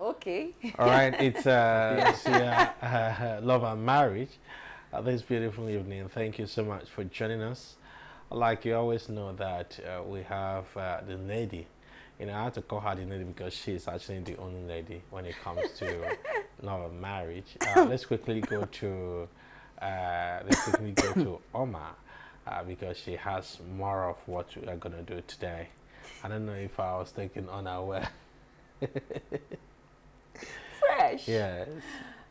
Okay. All right, it's Love and Marriage. This beautiful evening. Thank you so much for joining us. Like you always know that we have the lady. You know, I have to call her the lady because she's actually the only lady when it comes to love and marriage. Let's quickly go to Oma because she has more of what we are gonna do today. I don't know if I was taken unaware. Fresh. Yes.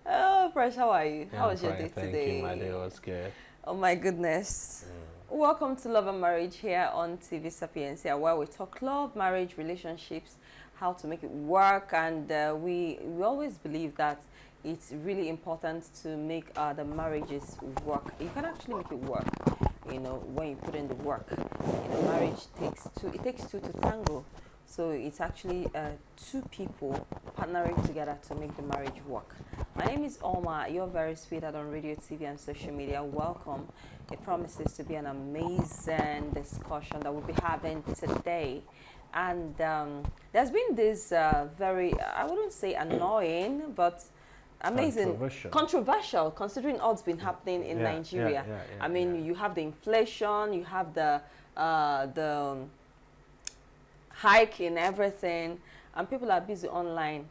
Oh, Fresh, how are you? Yeah, How I'm was your fine, day thank today? you. My day was good. Oh my goodness. Welcome to Love and Marriage here on TV Sapiencia, where we talk love, marriage, relationships, how to make it work, and we always believe that it's really important to make the marriages work. You can actually make it work, you know, when you put in the work. You know, marriage takes two. It takes two to tango. So it's actually two people partnering together to make the marriage work. My name is Oma. You're very sweet on radio, TV, and social media. Welcome. It promises to be an amazing discussion that we'll be having today. And there's been this very, I wouldn't say annoying, but amazing, controversial considering all's been happening in Nigeria. I mean, you have the inflation, you have the hike in everything, and people are busy online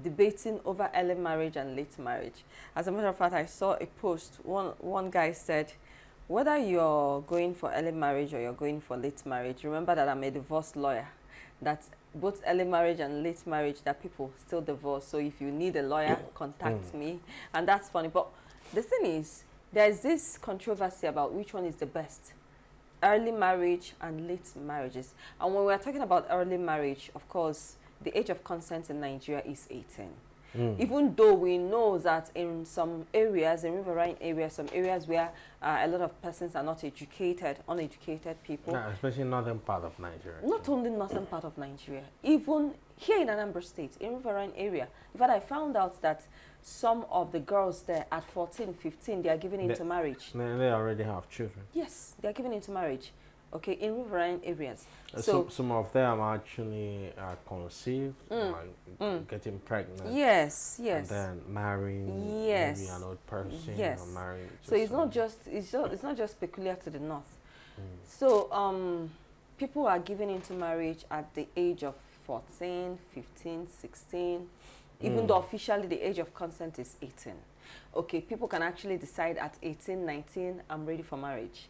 debating over early marriage and late marriage. As a matter of fact, I saw a post. One guy said, whether you're going for early marriage or you're going for late marriage, remember that I'm a divorce lawyer, that both early marriage and late marriage, that people still divorce. So if you need a lawyer, contact me. And that's funny. But the thing is, there's this controversy about which one is the best, early marriage and late marriages. And when we're talking about early marriage, of course, the age of consent in Nigeria is 18. Even though we know that in some areas, in riverine areas, some areas where a lot of persons are not educated, uneducated people. Yeah, especially northern part of Nigeria. Not only northern part of Nigeria, even here in Anambra State, in riverine area. In fact, I found out that some of the girls there at 14, 15, they are given into marriage. They already have children. Yes, they are given into marriage. Okay, in riverine areas. So some of them actually conceived, getting pregnant. Yes. And then marrying maybe an old person or marrying. So it's not just peculiar to the north. So people are given into marriage at the age of 14, 15, 16. Even though officially the age of consent is 18. Okay, people can actually decide at 18, 19, I'm ready for marriage.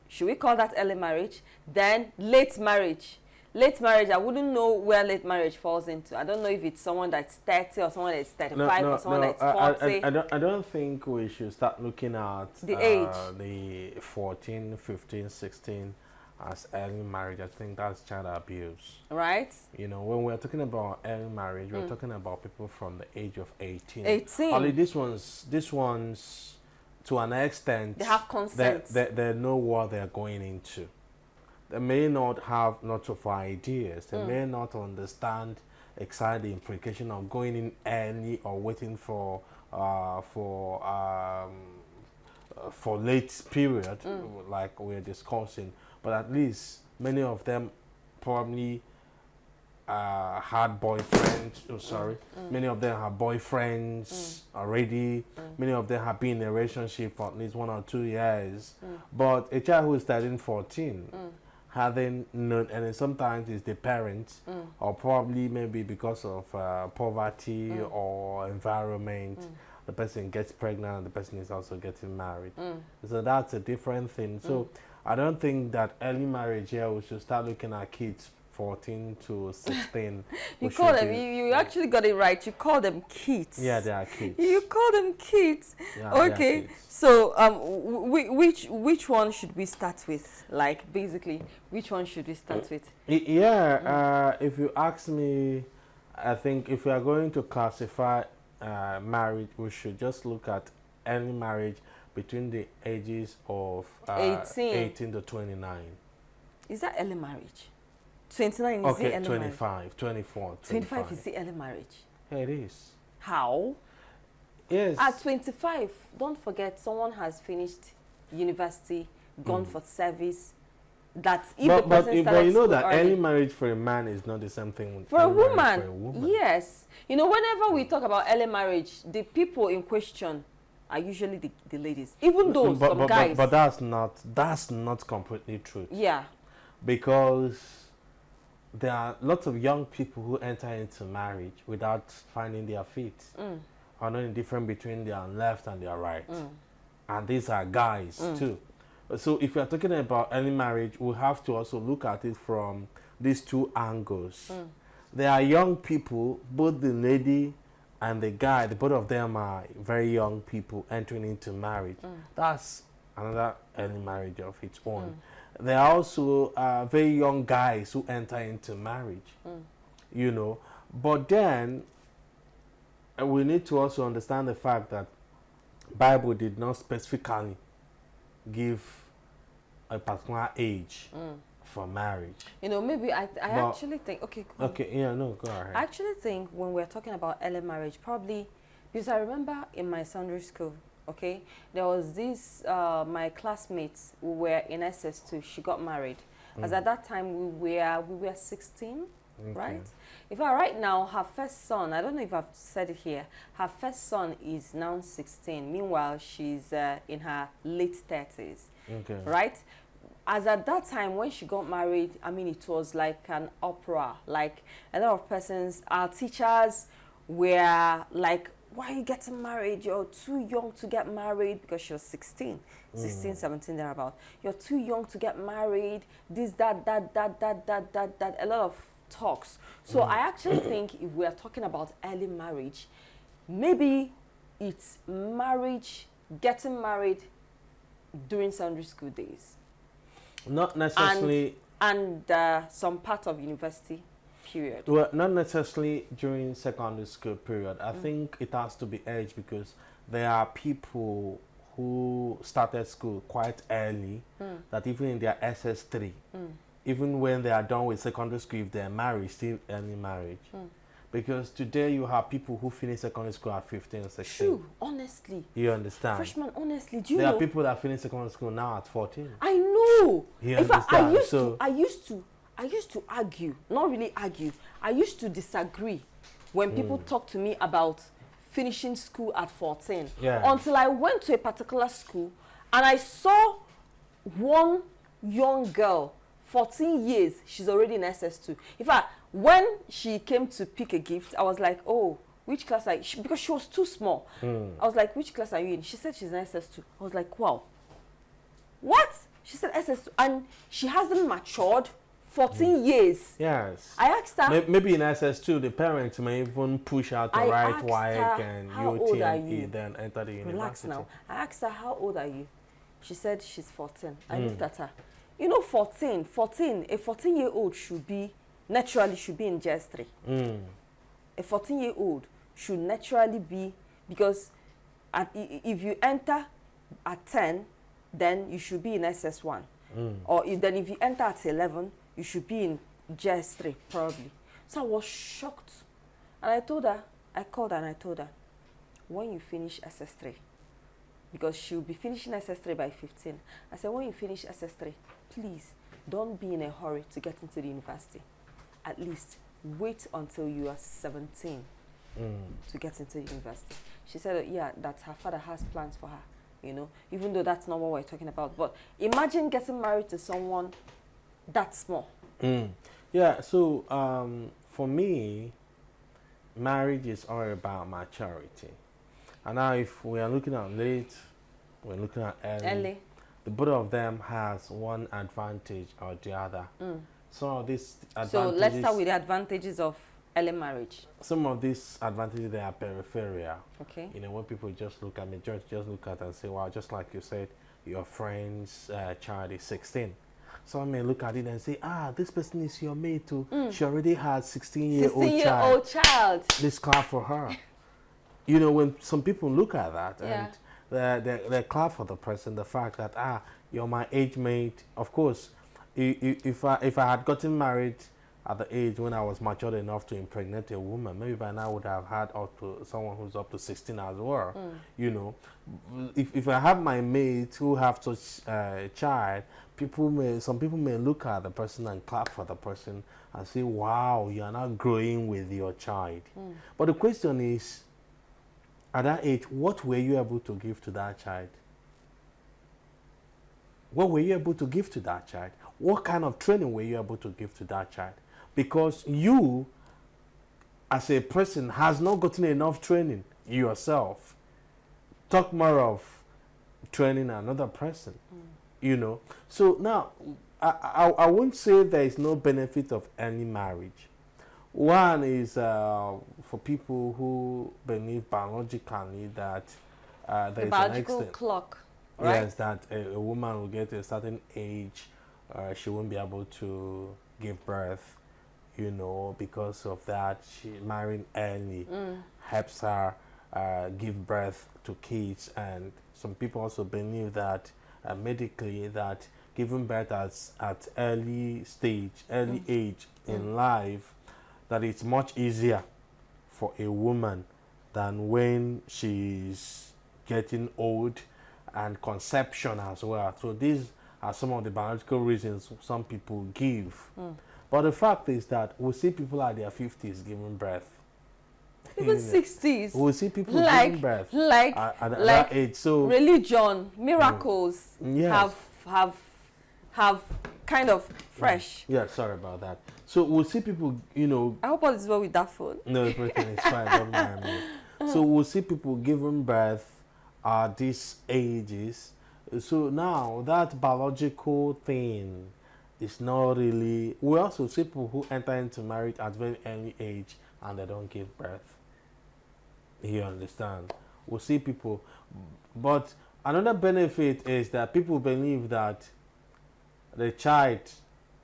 Should we call that early marriage? Then late marriage. Late marriage, I wouldn't know where late marriage falls into. I don't know if it's someone that's 30 or someone that's 35 or someone that's 40. I don't think we should start looking at the age. The 14, 15, 16 as early marriage. I think that's child abuse. Right? You know, when we're talking about early marriage, we're talking about people from the age of 18. 18. Only these ones, to an extent, they have consent. They know what they're going into. They may not have lots of ideas. They may not understand exactly the implication of going in early or waiting for late period, like we're discussing. But at least many of them probably had boyfriends. Many of them have boyfriends already. Many of them have been in a relationship for at least 1 or 2 years. But a child who is starting 14, having known, and sometimes it's the parents, or probably maybe because of poverty or environment, the person gets pregnant and the person is also getting married. So that's a different thing. So I don't think that early marriage here we should start looking at kids 14 to 16. You call them, you actually got it right. You call them kids. Yeah, they are kids. You call them kids. Yeah, okay. Kids. So which one should we start with? Like basically, which one should we start with? If you ask me, I think if we are going to classify marriage, we should just look at early marriage between the ages of 18 to 29. Is that early marriage? 29 is the early 25, marriage? 24, 25 is the early marriage? Yeah, it is. How? Yes. At 25, don't forget, someone has finished university, gone for service, that if the person but you know that early, early marriage for a man is not the same thing for a early marriage woman, for a woman. yes. You know, whenever we talk about early marriage, the people in question are usually the ladies, even though some guys. But that's not completely true. Yeah. Because there are lots of young people who enter into marriage without finding their feet, or knowing the difference between their left and their right, and these are guys too. So if we are talking about early marriage, we have to also look at it from these two angles. There are young people, both the lady and the guy, the both of them are very young people entering into marriage. That's another early marriage of its own. There are also very young guys who enter into marriage, you know. But then we need to also understand the fact that Bible did not specifically give a particular age for marriage. You know, maybe I actually think, okay, cool. Okay, yeah, no, go ahead. I actually think when we're talking about early marriage, probably, because I remember in my secondary school, okay, there was this, my classmates who were in SS2, she got married. As at that time, we were 16, right? In fact, right now, her first son, I don't know if I've said it here, her first son is now 16. Meanwhile, she's in her late 30s, right? As at that time, when she got married, I mean, it was like an opera. Like, a lot of persons, our teachers were like, why are you getting married? You're too young to get married, because she was 16, 17, thereabout. You're too young to get married, this, that, a lot of talks. So I actually think if we are talking about early marriage, maybe it's marriage, getting married during secondary school days. Not necessarily. And some part of university period. Well, not necessarily during secondary school period. I think it has to be age, because there are people who started school quite early, that even in their SS3, even when they are done with secondary school, if they're married, still early marriage. Because today you have people who finish secondary school at 15 or 16. True, honestly. You understand? Freshman, honestly, do you there know? are people that finish secondary school now at 14. I know. You In fact, understand? I used to argue, not really argue. I used to disagree when people talk to me about finishing school at 14. Yeah. Until I went to a particular school and I saw one young girl, 14 years, she's already in SS2. In fact, when she came to pick a gift, I was like, oh, which class are you? Because she was too small. I was like, which class are you in? She said she's in SS2. I was like, wow. What? She said SS2. And she hasn't matured 14 years. Yes. I asked her. Maybe in SS2, the parents may even push out to write WAEC and UTME, then enter the university. Relax now. I asked her, how old are you? She said she's 14. I looked at her. You know, 14, a 14-year-old naturally should be in GS3. A 14-year-old should naturally be, because if you enter at 10, then you should be in SS1. Or then if you enter at 11, you should be in GS3, probably. So I was shocked. And I told her, I called her and I told her, when you finish SS3, because she'll be finishing SS3 by 15. I said, when you finish SS3, please don't be in a hurry to get into the university. At least wait until you are 17 to get into the university. She said, yeah, that her father has plans for her, you know, even though that's not what we're talking about. But imagine getting married to someone that small. Yeah, so for me, marriage is all about maturity. And now if we are looking at late, we're looking at early. The both of them has one advantage or the other. Some of these advantages. So let's start with the advantages of early marriage. Some of these advantages, they are peripheral. Okay. You know, when people just look at me, just look at and say, wow, just like you said, your friend's child is 16. Some may look at it and say, this person is your mate too. She already has 16-year-old child. Let's clap for her. You know, when some people look at that and they clap for the person, the fact that, you're my age mate. Of course, if I had gotten married at the age when I was mature enough to impregnate a woman. Maybe by now I would have had up to someone who's up to 16 as well. You know, if I have my mates who have such a child, some people may look at the person and clap for the person and say, wow, you are not growing with your child. But the question is, at that age, what were you able to give to that child? What were you able to give to that child? What kind of training were you able to give to that child? Because you, as a person, has not gotten enough training yourself. Talk more of training another person, you know. So now, I won't say there is no benefit of early marriage. One is for people who believe biologically that there The is an biological extent. clock, right? Yes, that a woman will get to a certain age, she won't be able to give birth, you know, because of that. Marrying early helps her give birth to kids, and some people also believe that medically that giving birth at early stage, early age in life, that it's much easier for a woman than when she's getting old, and conception as well. So these are some of the biological reasons some people give. But the fact is that we see people at their 50s giving birth. Even 60s. We see people giving birth at that age. So religion, miracles yes. have kind of fresh. Yeah, sorry about that. So we'll see people, you know. I hope all is well with that phone. No, everything is fine. Don't mind me. So we'll see people giving birth at these ages. So now that biological thing is not really. We also see people who enter into marriage at very early age and they don't give birth. You understand? We'll see people, but another benefit is that people believe that the child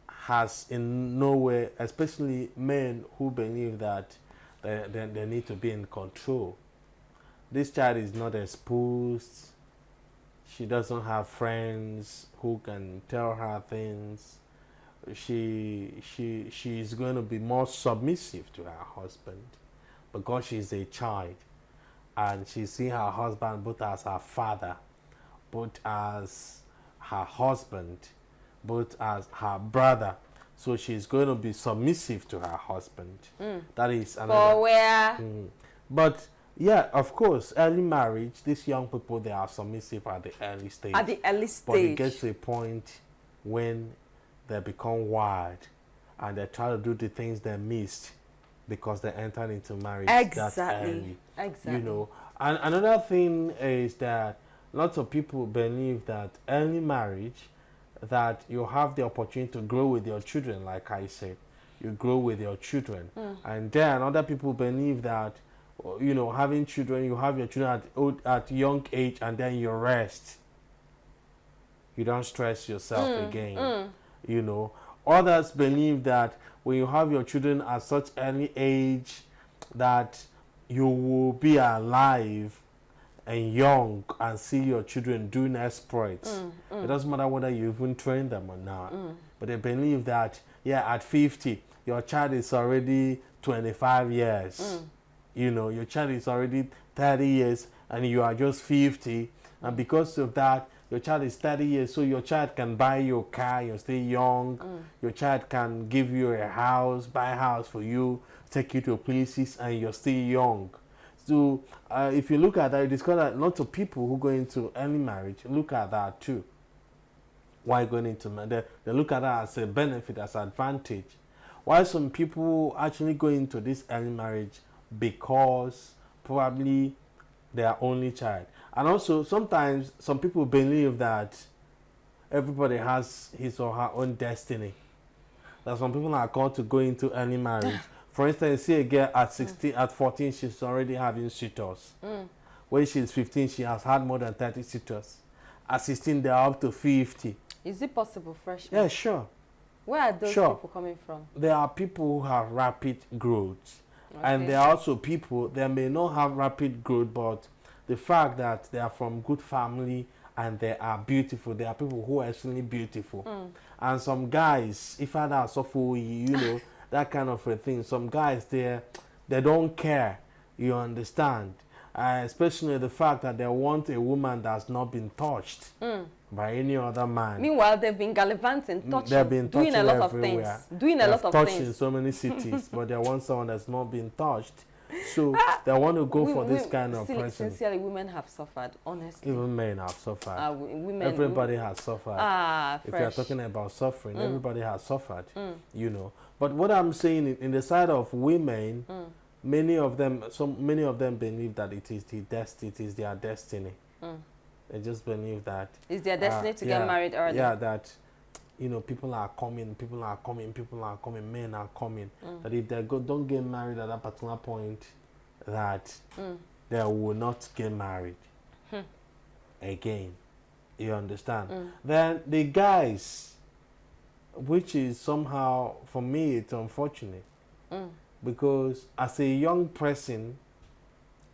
has in no way, especially men who believe that they need to be in control. This child is not exposed. She doesn't have friends who can tell her things. She's going to be more submissive to her husband because she's a child, and she sees her husband both as her father, both as her husband, both as her brother. So she's going to be submissive to her husband. That is another. For where? But yeah, of course, early marriage, these young people, they are submissive at the early stage. At the early stage. But it gets to a point when they become wild and they try to do the things they missed because they entered into marriage that early. Exactly. You know, and another thing is that lots of people believe that early marriage, that you have the opportunity to grow with your children, like I said. You grow with your children. And then other people believe that, you know, having children, you have your children at young age and then you rest. You don't stress yourself again. You know, others believe that when you have your children at such early age that you will be alive and young and see your children doing exploits. It doesn't matter whether you even train them or not. But they believe that, yeah, at 50, your child is already 25 years. You know, your child is already 30 years and you are just 50. And because of that, your child is 30 years, so your child can buy you a car, you're still young. Your child can give you a house, buy a house for you, take you to places, and you're still young. So if you look at that, you discover that lots of people who go into early marriage look at that too. Why going into marriage? They look at that as a benefit, as an advantage. Why some people actually go into this early marriage? Because probably their only child. And also sometimes some people believe that everybody has his or her own destiny. That some people are called to go into early marriage. For instance, see a girl at 16, at 14, she's already having suitors. When she's 15, she has had more than 30 suitors. At 16, they're up to 50. Is it possible, freshman? Yeah, sure. Where are those people coming from? There are people who have rapid growth. And there are also people that may not have rapid growth, but the fact that they are from good family and they are beautiful. There are people who are extremely beautiful. And some guys, if I suffer, you know, that kind of a thing. Some guys there, they don't care. You understand? Especially the fact that they want a woman that's not been touched by any other man. Meanwhile, they've been gallivanting, touching, They've been doing a lot everywhere. of things, doing a lot of touched things. in so many cities, but they want someone that's not been touched. So they want to go for this kind of person. Sincerely, women have suffered, honestly. Even men have suffered. Women, everybody has suffered. If you're talking about suffering, everybody has suffered, you know. But what I'm saying in the side of women, many of them believe that it is their destiny. They just believe that it's their destiny to get married early. Yeah, that you know, people are coming, men are coming. That if they don't get married at that particular point, that they will not get married again. You understand? Then the guys, which is somehow, for me, it's unfortunate. Because as a young person,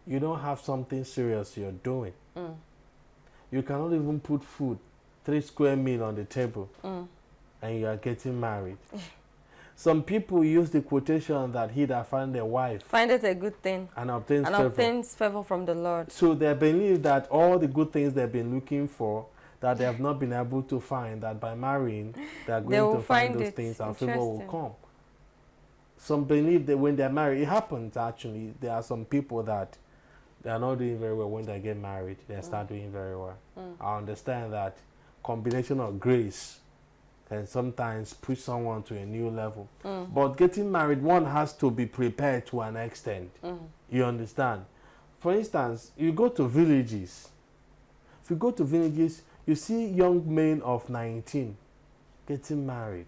you don't have something serious you're doing. You cannot even put food, 3 square meal on the table, and you are getting married. Some people use the quotation that he that find a wife find it a good thing and obtains favor from the Lord. So they believe that all the good things they've been looking for, that they have not been able to find, that by marrying they are going to find those things and favor will come. Some believe that when they're married, it happens actually. There are some people that they are not doing very well when they get married. They start doing very well. I understand that combination of grace can sometimes push someone to a new level. But getting married, one has to be prepared to an extent. You understand? For instance, you go to villages. If you go to villages, you see young men of 19 getting married.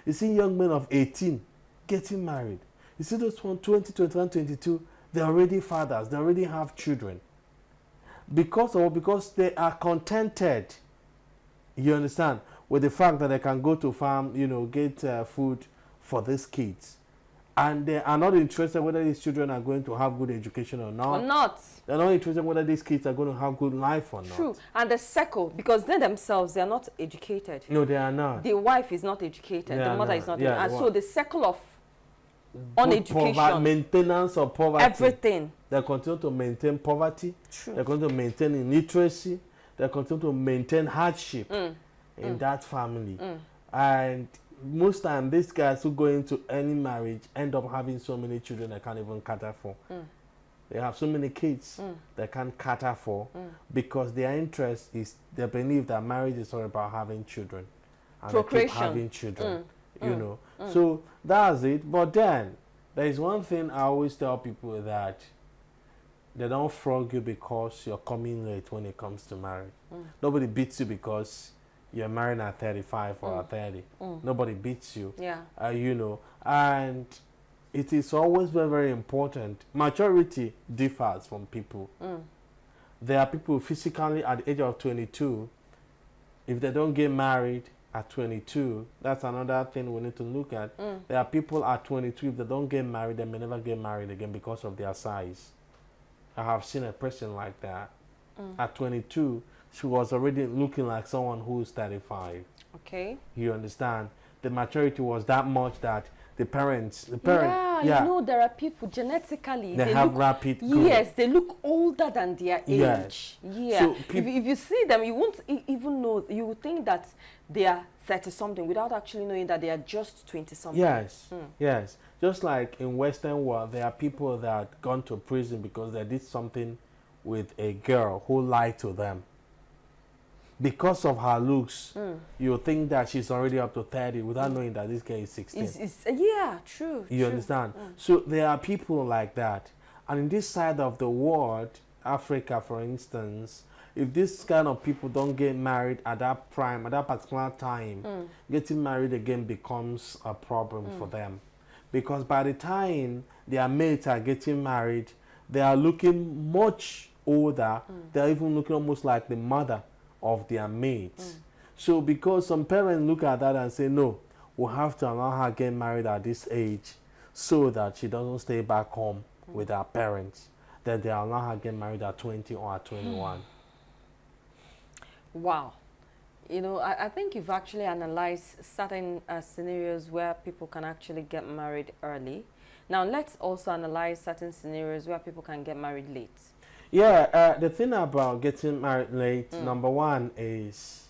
You see young men of 18 getting married. You see those one 20, 21, 22, they're already fathers. They already have children. Because they are contented. You understand? With the fact that they can go to farm, you know, get food for these kids. And they are not interested whether these children are going to have good education or not. They're not interested whether these kids are going to have good life or not. True. And the circle, because they themselves, they are not educated. No, they are not. The wife is not educated. The mother is not educated. And so the circle of uneducation, maintenance of poverty. Everything. They continue to maintain poverty. True. They continue to maintain illiteracy. They continue to maintain hardship in that family. And most time, these guys who go into any marriage end up having so many children they can't even cater for. They have so many kids they can't cater for because their interest is, they believe that marriage is all about having children. And procreation. They keep having children, you know. So that's it. But then, there is one thing I always tell people, that they don't flog you because you're coming late when it comes to marriage. Nobody beats you because you're married at 35 or at 30. Nobody beats you. Yeah. You know, and it is always very, very important. Maturity differs from people. There are people physically at the age of 22, if they don't get married at 22, that's another thing we need to look at. There are people at 22, if they don't get married, they may never get married again because of their size. I have seen a person like that. At 22, she was already looking like someone who is 35. Okay. You understand? The maturity was that much that the parents, yeah, you know, there are people genetically, they have look, rapid growth. Yes, they look older than their age. Yeah. So if you see them, you won't even know, you would think that they are 30-something without actually knowing that they are just 20-something. Yes, yes. Just like in Western world, there are people that gone to prison because they did something with a girl who lied to them. Because of her looks, you think that she's already up to 30 without knowing that this girl is 16. Yeah, true. You understand? So there are people like that. And in this side of the world, Africa, for instance, if this kind of people don't get married at that prime, at that particular time, getting married again becomes a problem for them. Because by the time their mates are getting married, they are looking much older. They're even looking almost like the mother of their mates. So because some parents look at that and say, no, we'll have to allow her get married at this age so that she doesn't stay back home with her parents, then they allow her get married at 20 or at 21. Wow. You know, I think you've actually analyzed certain scenarios where people can actually get married early. Now, let's also analyze certain scenarios where people can get married late. Yeah, the thing about getting married late, number one, is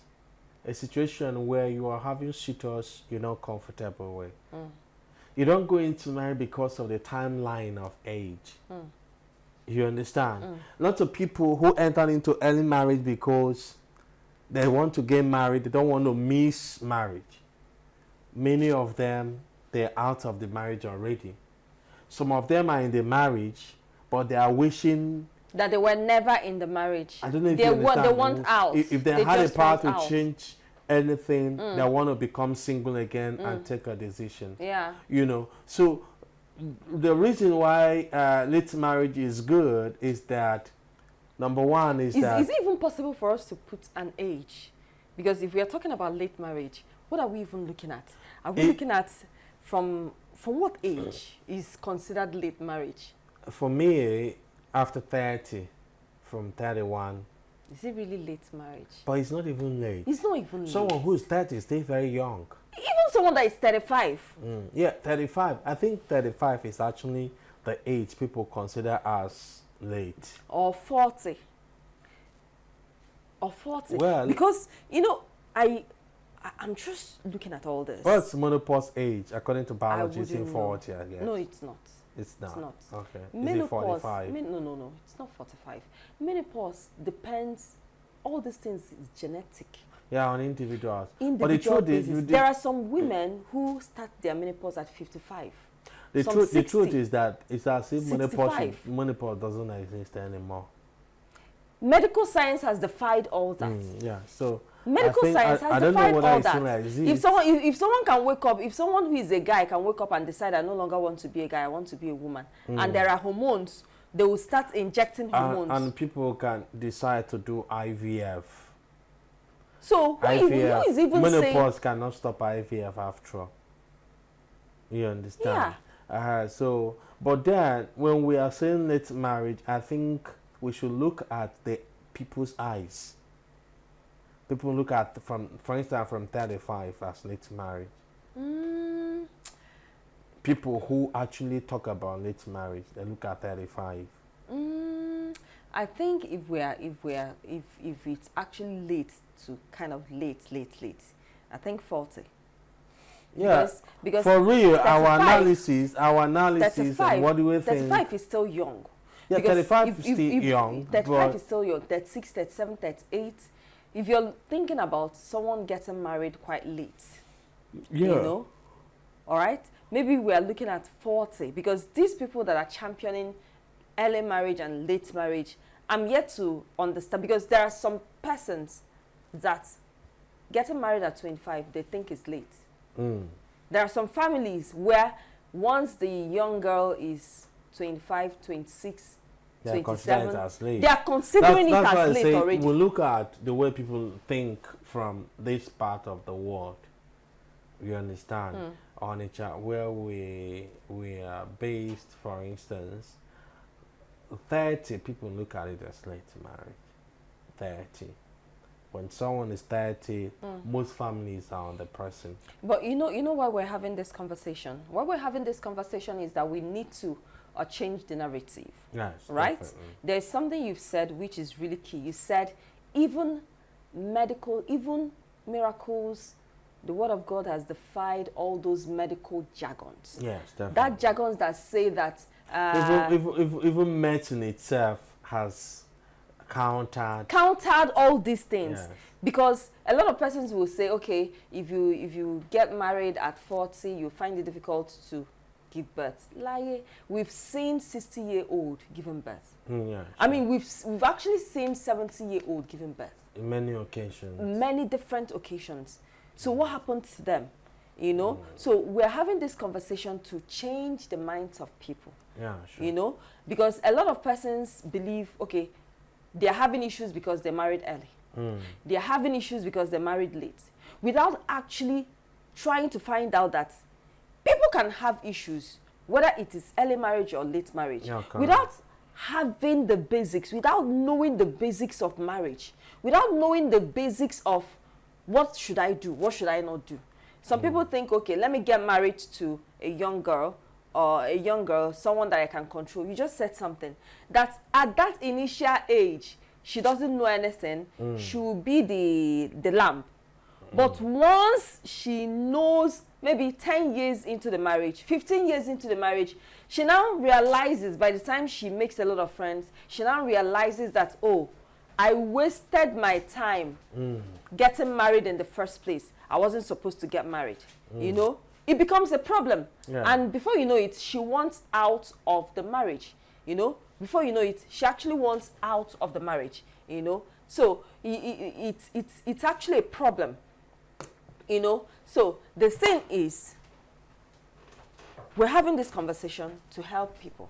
a situation where you are having suitors you're not comfortable with. You don't go into marriage because of the timeline of age. You understand? Lots of people who enter into early marriage because they want to get married, they don't want to miss marriage. Many of them, they're out of the marriage already. Some of them are in the marriage, but they are wishing that they were never in the marriage. I don't know if they you understand. They want out. If they had a power to out. change anything, they want to become single again and take a decision. Yeah. You know, so the reason why late marriage is good is that number one is that... Is it even possible for us to put an age? Because if we are talking about late marriage, what are we even looking at? Are we looking at from what age is considered late marriage? For me, after 30, from 31. Is it really late marriage? But it's not even late. It's not even late. Someone who is 30 is still very young. Even someone that is 35. Yeah, 35. I think 35 is actually the age people consider as late. Or 40. Or 40. Well, because, you know, I'm just looking at all this. What's menopause age according to biology? It's in 40, I guess. No, it's not. It's not. It's not. Okay. Menopause, is it 45? No. It's not 45. Menopause depends. All these things is genetic. Yeah, on individuals. But the truth is, there are some women who start their menopause at 55. The truth is that it's as if menopause doesn't exist anymore. Medical science has defied all that. Yeah, so medical science has defied all that. If someone can wake up, if someone who is a guy can wake up and decide, I no longer want to be a guy, I want to be a woman, and there are hormones, they will start injecting hormones. And people can decide to do IVF. So who is even menopause saying cannot stop IVF after all. You understand? Yeah. But then when we are saying late marriage, I think we should look at the people's eyes. People look at, for instance, from 35 as late marriage. People who actually talk about late marriage, they look at 35. I think if it's actually late to kind of late, I think 40. Yeah, because for real, our analysis, and what do we think? 35 is still young. Yeah, because 35 is still young. 35 is still young. 36, 37, 38. If you're thinking about someone getting married quite late, you know, all right, maybe we are looking at 40, because these people that are championing early marriage and late marriage, I'm yet to understand, because there are some persons that getting married at 25, they think is late. There are some families where once the young girl is 25, 26, 27, they are considering it as late already. We look at the way people think from this part of the world. You understand? On a chart where we are based, for instance, 30 people look at it as late marriage. 30. When someone is 30, most families are on the person. But you know why we're having this conversation? Why we're having this conversation is that we need to change the narrative. Yes, right? Definitely. There's something you've said which is really key. You said even miracles, the word of God has defied all those medical jargons. Yes, definitely. That jargons that say that even medicine itself has countered all these things. Yes. Because a lot of persons will say, okay, if you get married at 40, you find it difficult to give birth. Like, we've seen 60-year-old giving birth. Yeah, sure. I mean, we've actually seen 70-year-old giving birth. In many occasions. Many different occasions. So what happened to them? You know? So we're having this conversation to change the minds of people. Yeah, sure. You know? Because a lot of persons believe, okay, they're having issues because they married early. They're having issues because they married late. Without actually trying to find out that people can have issues, whether it is early marriage or late marriage, without having the basics, without knowing the basics of marriage, without knowing the basics of what should I do? What should I not do? Some people think, okay, let me get married to a young girl, someone that I can control. You just said something. That at that initial age, she doesn't know anything. She will be the lamb. But once she knows, maybe 10 years into the marriage, 15 years into the marriage, she now realizes, by the time she makes a lot of friends, she now realizes that, oh, I wasted my time getting married in the first place. I wasn't supposed to get married. You know, it becomes a problem. Yeah. And before you know it, she wants out of the marriage. You know, before you know it, she actually wants out of the marriage. You know, so it's actually a problem. You know, so the thing is, we're having this conversation to help people.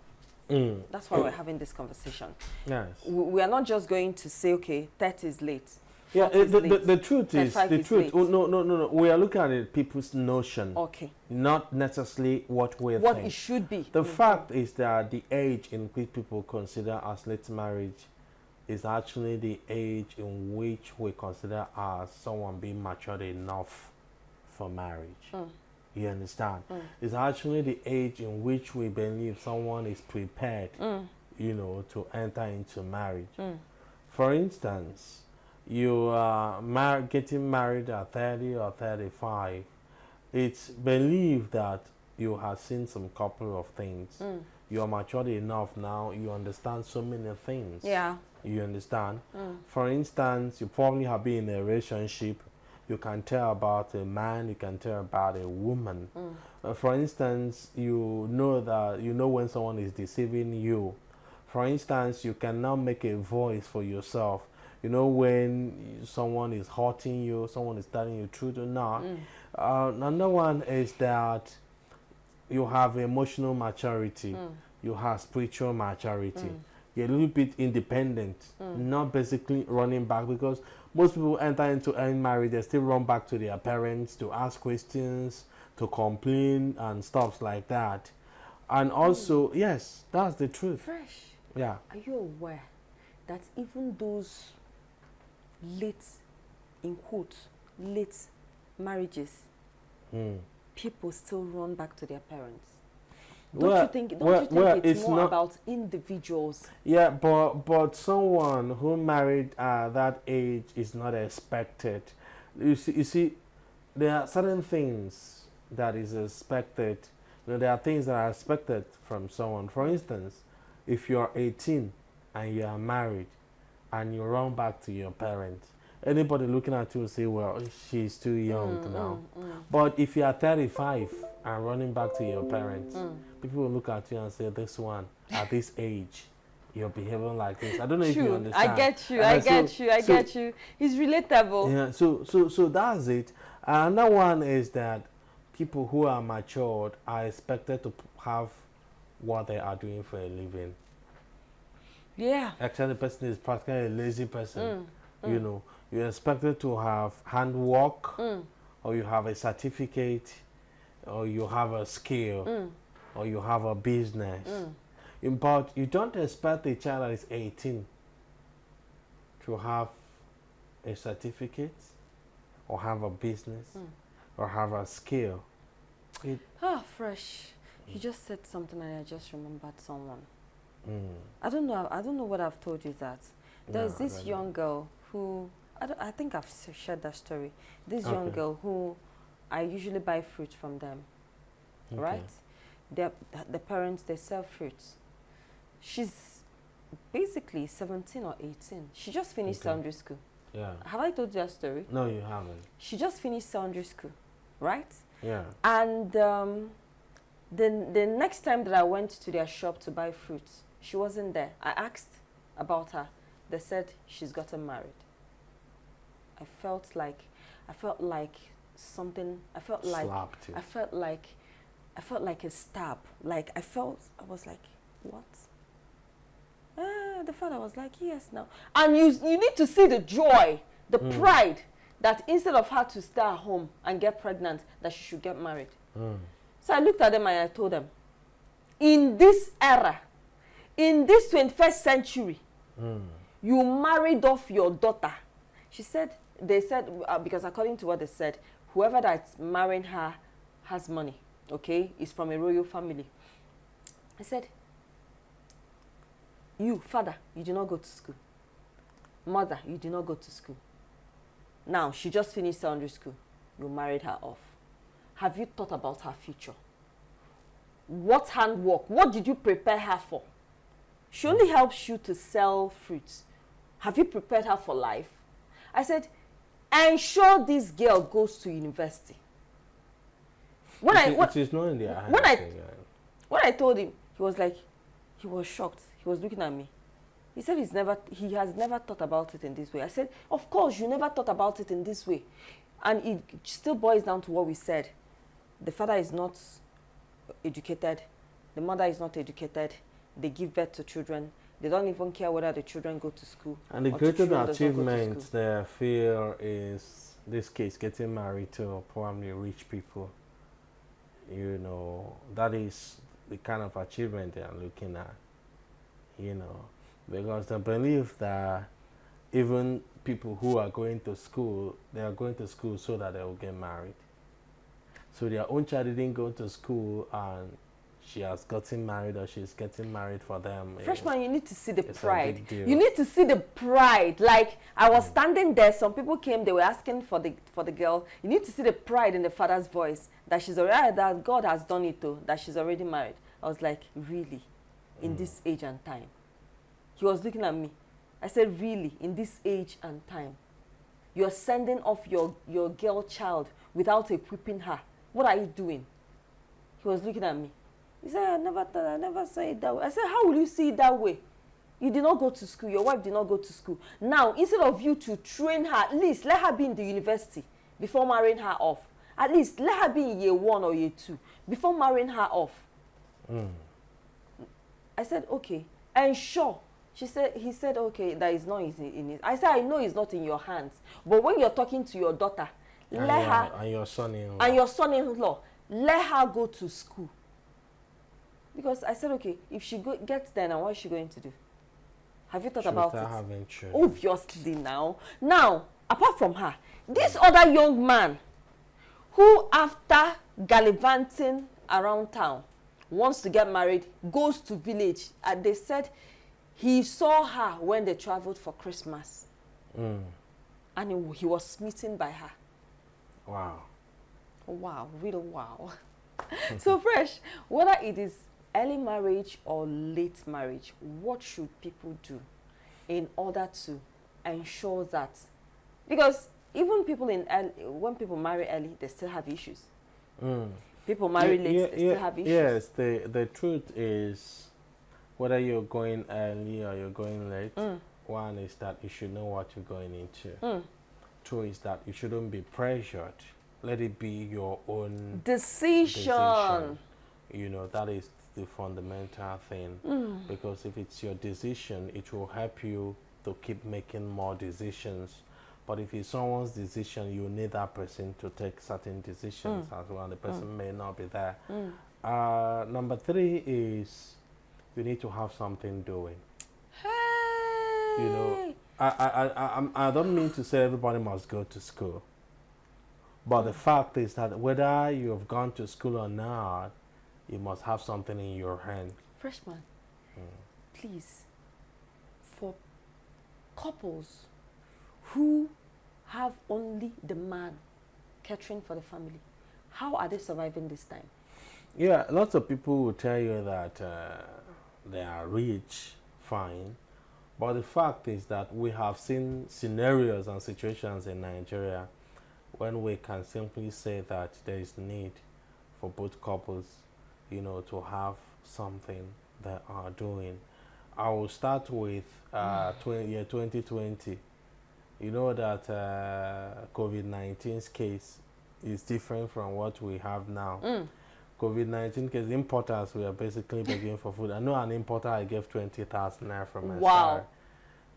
That's why we're having this conversation. Yes. We are not just going to say, okay, 30 is late. Yeah, 40 is late, the truth is, 35 the is truth, late. oh, no. We are looking at it, people's notion. Okay. Not necessarily what we What think. it should be. The fact is that the age in which people consider as late marriage is actually the age in which we consider as someone being matured enough for marriage. You understand? It's actually the age in which we believe someone is prepared, you know, to enter into marriage. For instance, you are getting married at 30 or 35. It's believed that you have seen some couple of things. You are matured enough now. You understand so many things. Yeah. You understand? For instance, you probably have been in a relationship. You can tell about a man, you can tell about a woman. For instance, you know when someone is deceiving you. For instance, you can now make a voice for yourself. You know when someone is hurting you, someone is telling you truth or not. Another one is that you have emotional maturity. You have spiritual maturity. You're a little bit independent, not basically running back, because most people enter into marriage, they still run back to their parents to ask questions, to complain and stuff like that. And also, yes, that's the truth. Fresh. Yeah. Are you aware that even those late, in quotes, late marriages, people still run back to their parents? Don't you think it's more about individuals? Yeah, but someone who married at that age is not expected. You see, there are certain things that is expected. You know, there are things that are expected from someone. For instance, if you're 18 and you are married and you run back to your parents, anybody looking at you will say, well, she's too young now. But if you are 35 and running back to your parents, people will look at you and say, this one, at this age, you're behaving like this. I don't know if you understand. I get you, I get you. It's relatable. Yeah, so that's it. Another one is that people who are matured are expected to have what they are doing for a living. Yeah. Actually, the person is practically a lazy person. You know, you're expected to have handwork, or you have a certificate, or you have a skill, or you have a business. But you don't expect a child that is 18 to have a certificate, or have a business, or have a skill. Fresh. You just said something and I just remembered someone. I don't know what I've told you that. There's this young girl who, I think I've shared that story. This young girl who I usually buy fruit from them, right? The parents, they sell fruits. She's basically 17 or 18. She just finished secondary school. Yeah. Have I told you that story? No, you haven't. She just finished secondary school, right? Yeah. And the next time that I went to their shop to buy fruits, she wasn't there. I asked about her. They said she's gotten married. I felt like something. I felt like slapped you. I felt like a stab. Like I was like, what? The father was like, yes, now. And you need to see the joy, the pride, that instead of her to stay at home and get pregnant, that she should get married. So I looked at them and I told them, in this era, in this 21st century, you married off your daughter. She said, they said, because according to what they said, whoever that's marrying her has money, okay, is from a royal family. I said, you, father, you did not go to school. Mother, you did not go to school. Now, she just finished secondary school. You married her off. Have you thought about her future? What handwork? What did you prepare her for? She only helps you to sell fruits. Have you prepared her for life? I said, ensure this girl goes to university. When I told him, he was like, he was shocked. He was looking at me. He said he has never thought about it in this way. I said, of course, you never thought about it in this way. And it still boils down to what we said. The father is not educated. The mother is not educated. They give birth to children. They don't even care whether the children go to school. And the greatest achievement they feel is, this case, getting married to probably rich people. You know, that is the kind of achievement they are looking at. You know, because they believe that even people who are going to school, they are going to school so that they will get married. So their own child didn't go to school and she has gotten married, or she's getting married for them. Freshman, you need to see the pride. You need to see the pride. Like, I was standing there, some people came, they were asking for the girl. You need to see the pride in the father's voice, that she's already, that God has done it too, that she's already married. I was like, really? In this age and time? He was looking at me. I said, really? In this age and time? You're sending off your girl child without equipping her. What are you doing? He was looking at me. He said, I never saw it that way. I said, how will you see it that way? You did not go to school. Your wife did not go to school. Now, instead of you to train her, at least let her be in the university before marrying her off. At least let her be in year 1 or year 2 before marrying her off. I said, okay. And sure. He said, okay, that is not in it. I said, I know it's not in your hands. But when you're talking to your daughter, and your son-in-law. And your son-in-law, let her go to school. Because I said, okay, if she gets there now, what is she going to do? Have you thought about it? Obviously now. Now, apart from her, this other young man who, after gallivanting around town, wants to get married, goes to village, and they said he saw her when they traveled for Christmas. And he was smitten by her. Wow. Wow, real wow. So Fresh, whether it is early marriage or late marriage, what should people do in order to ensure that? Because even people when people marry early, they still have issues. People marry late, they still have issues. Yes, the truth is, whether you're going early or you're going late, one is that you should know what you're going into. Two is that you shouldn't be pressured. Let it be your own decision. You know, that is the fundamental thing. Because if it's your decision, it will help you to keep making more decisions. But if it's someone's decision, you need that person to take certain decisions as well. The person may not be there. Number 3 is, you need to have something doing. Hey! You know, I don't mean to say everybody must go to school. But the fact is that whether you have gone to school or not, you must have something in your hand. Freshman, please, for couples who have only the man catering for the family, how are they surviving this time? Yeah, lots of people will tell you that they are rich, fine. But the fact is that we have seen scenarios and situations in Nigeria when we can simply say that there is need for both couples, you know, to have something they are doing. I will start with year 2020. You know that COVID-19's case is different from what we have now. COVID-19 case, importers were basically begging for food. I know an importer, I gave 20,000 naira from my wow.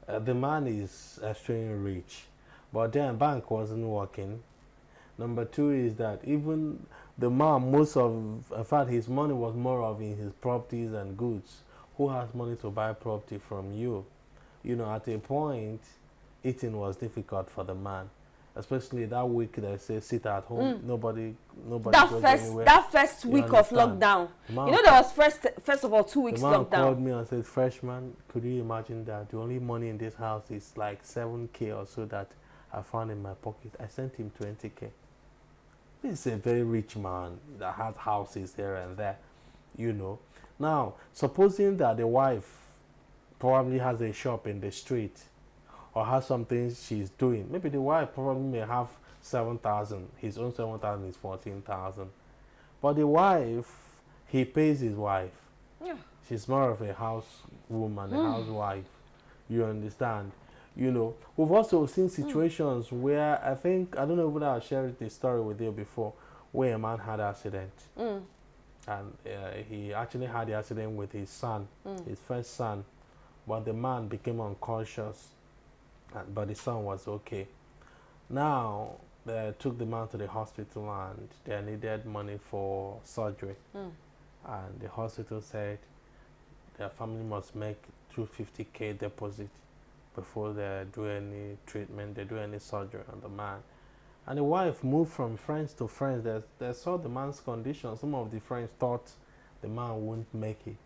The man is extremely rich, but then bank wasn't working. Number 2 is that even the man, in fact, his money was more of in his properties and goods. Who has money to buy property from you? You know, at a point, eating was difficult for the man. especially that week they say sit at home. Nobody that goes first anywhere. that first week of understand? lockdown. The man You know, there was first of all 2 weeks The man called lockdown. me and said, "Freshman, could you imagine that the only money in this house is like 7K or so that I found in my pocket?" I sent him 20K. This is a very rich man that has houses here and there, you know. Now, supposing that the wife probably has a shop in the street or has something she's doing, maybe the wife probably may have 7,000. His own 7,000 is 14,000. But the wife, he pays his wife. Yeah. She's more of a housewoman, a housewife. You understand? You know, we've also seen situations where I don't know whether I shared this story with you before, where a man had an accident. And he actually had the accident with his son, his first son. But the man became unconscious, but the son was okay. Now, they took the man to the hospital and they needed money for surgery. And the hospital said their family must make 250K deposit before they do any treatment, they do any surgery on the man. And the wife moved from friends to friends. They saw the man's condition. Some of the friends thought the man wouldn't make it.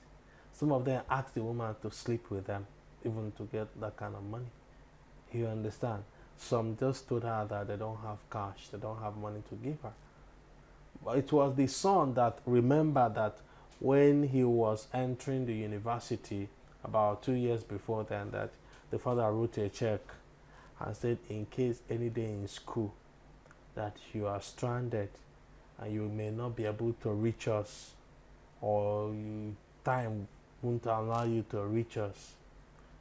Some of them asked the woman to sleep with them, even to get that kind of money. You understand? Some just told her that they don't have cash, they don't have money to give her. But it was the son that remembered that when he was entering the university about 2 years before then, that the father wrote a check and said, in case any day in school that you are stranded and you may not be able to reach us, or time won't allow you to reach us,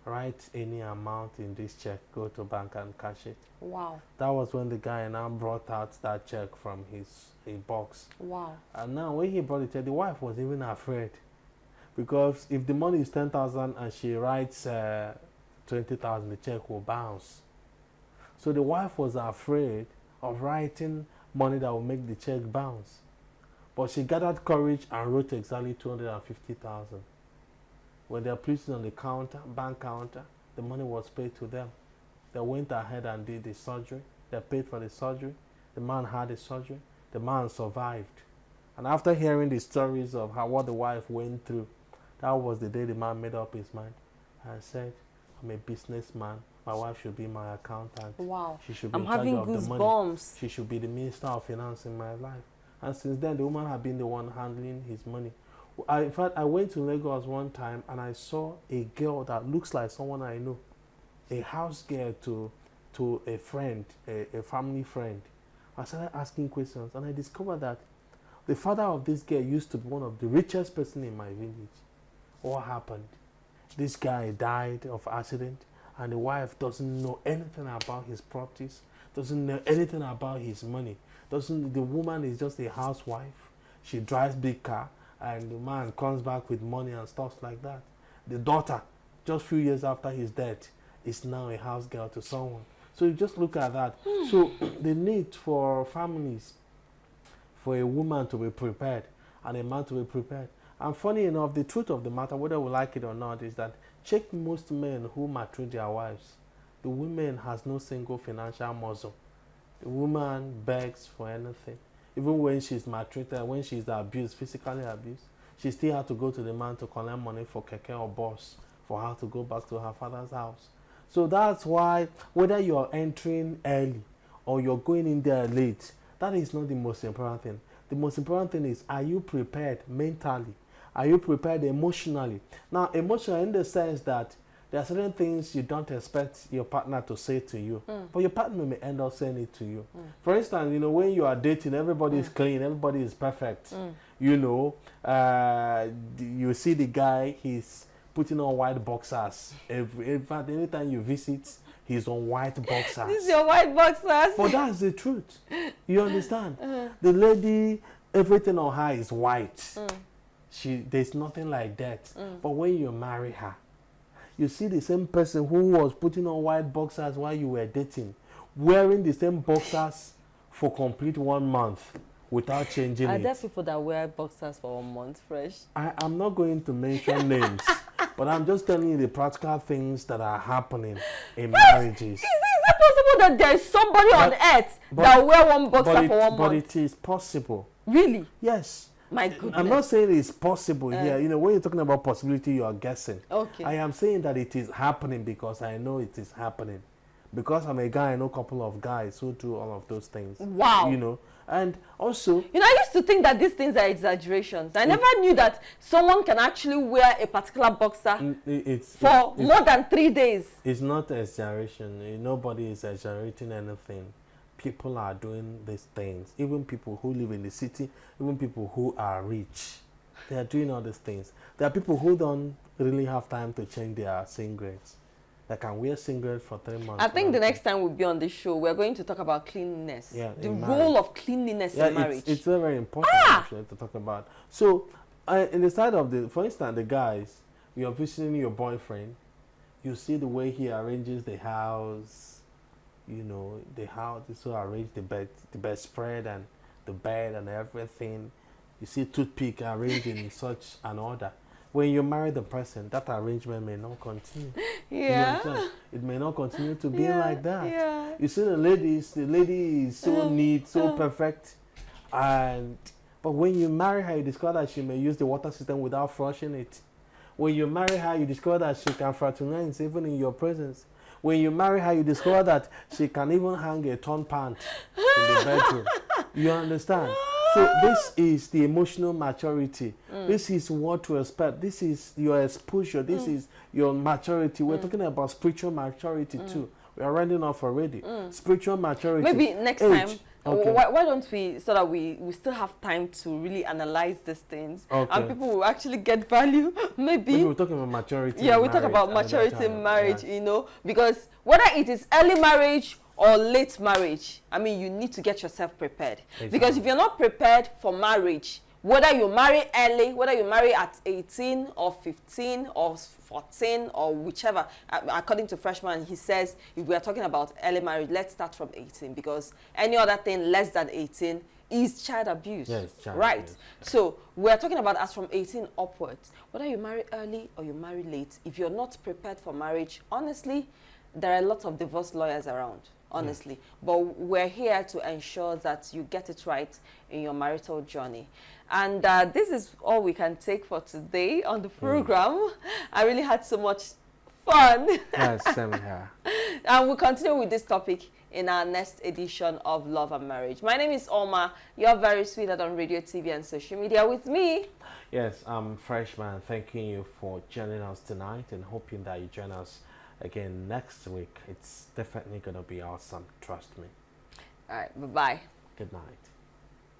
write any amount in this check, go to bank and cash it. Wow. That was when the guy now brought out that check from a box. Wow. And now when he brought the check, the wife was even afraid, because if the money is 10,000 and she writes 20,000, the check will bounce. So the wife was afraid of writing money that will make the check bounce. But she gathered courage and wrote exactly 250,000. When they placed it on the counter, bank counter, the money was paid to them. They went ahead and did the surgery. They paid for the surgery. The man had the surgery. The man survived. And after hearing the stories of what the wife went through, that was the day the man made up his mind and said, I'm a businessman. My wife should be my accountant. Wow. She should be I'm in charge having of the money. goosebumps. She should be the minister of finance in my life. And since then, the woman had been the one handling his money. In fact, I went to Lagos one time and I saw a girl that looks like someone I know, a house girl to a friend, a family friend. I started asking questions and I discovered that the father of this girl used to be one of the richest person in my village. What happened? This guy died of accident and the wife doesn't know anything about his properties, doesn't know anything about his money. The woman is just a housewife. She drives big car and the man comes back with money and stuff like that. The daughter, just few years after his death, is now a house girl to someone. So you just look at that. So the need for families, for a woman to be prepared and a man to be prepared. And funny enough, the truth of the matter, whether we like it or not, is that check most men who maltreat their wives. The woman has no single financial muscle. The woman begs for anything. Even when she's maltreated, when she's abused, physically abused, she still had to go to the man to collect money for keke or bus for her to go back to her father's house. So that's why whether you're entering early or you're going in there late, that is not the most important thing. The most important thing is, are you prepared mentally? Are you prepared emotionally? Now, emotional in the sense that there are certain things you don't expect your partner to say to you, but your partner may end up saying it to you. For instance, you know, when you are dating, everybody is clean, everybody is perfect. You know, you see the guy, he's putting on white boxers. In fact, anytime you visit, he's on white boxers. This is your white boxers. But that's the truth. You understand? The lady, everything on her is white. There's nothing like that. But when you marry her, you see the same person who was putting on white boxers while you were dating, wearing the same boxers for complete 1 month without changing it. Are there people that wear boxers for 1 month fresh? I'm not going to mention names, but I'm just telling you the practical things that are happening in marriages. Is this it possible that there is somebody on earth that will wear one boxer for 1 month? But it is possible. Really? Yes. My goodness. I'm not saying it's possible here. You know, when you're talking about possibility, you are guessing. Okay. I am saying that it is happening because I know it is happening. Because I'm a guy, I know a couple of guys who do all of those things. Wow. You know, and also... You know, I used to think that these things are exaggerations. I never knew that someone can actually wear a particular boxer for more than 3 days. It's not exaggeration. Nobody is exaggerating anything. People are doing these things. Even people who live in the city, even people who are rich, they are doing all these things. There are people who don't really have time to change their singlets. They can wear singlet for 3 months. I think the next time we'll be on the show, we're going to talk about cleanliness. Yeah, the role of cleanliness in marriage. It's very, very important actually to talk about. So, in the side of the, for instance, the guys, you're visiting your boyfriend, you see the way he arranges the house. You know, the house is so arranged, the bed spread and the bed and everything. You see toothpick arranged in such an order. When you marry the person, that arrangement may not continue. Yeah. It may not continue to be like that. Yeah. You see the lady is so neat, so perfect. But when you marry her, you discover that she may use the water system without flushing it. When you marry her, you discover that she can fraternize even in your presence. When you marry her, you discover that she can even hang a torn pant in the bedroom. You understand? So this is the emotional maturity. This is what to expect. This is your exposure. This is your maturity. We're talking about spiritual maturity too. We are rounding off already. Spiritual maturity. Maybe next time. Okay. Why don't we, so that we still have time to really analyze these things, and people will actually get value. Maybe we're talking about maturity. Yeah, we talk about maturity in marriage, you know, because whether it is early marriage or late marriage, I mean, you need to get yourself prepared. Exactly. Because if you're not prepared for marriage, whether you marry early, whether you marry at 18 or 15 or 14 or whichever, according to Freshman, he says if we are talking about early marriage, let's start from 18, because any other thing less than 18 is child abuse. Yes, child abuse. So we're talking about as from 18 upwards. Whether you marry early or you marry late, if you're not prepared for marriage, honestly, there are lots of divorce lawyers around. Honestly, but we're here to ensure that you get it right in your marital journey. And this is all we can take for today on the program. I really had so much fun. Yes, same here. And we'll continue with this topic in our next edition of Love and Marriage. My name is Oma. You're very sweet on radio, TV, and social media with me. Yes, I'm Freshman. Thanking you for joining us tonight and hoping that you join us again next week. It's definitely going to be awesome. Trust me. All right. Bye-bye. Good night.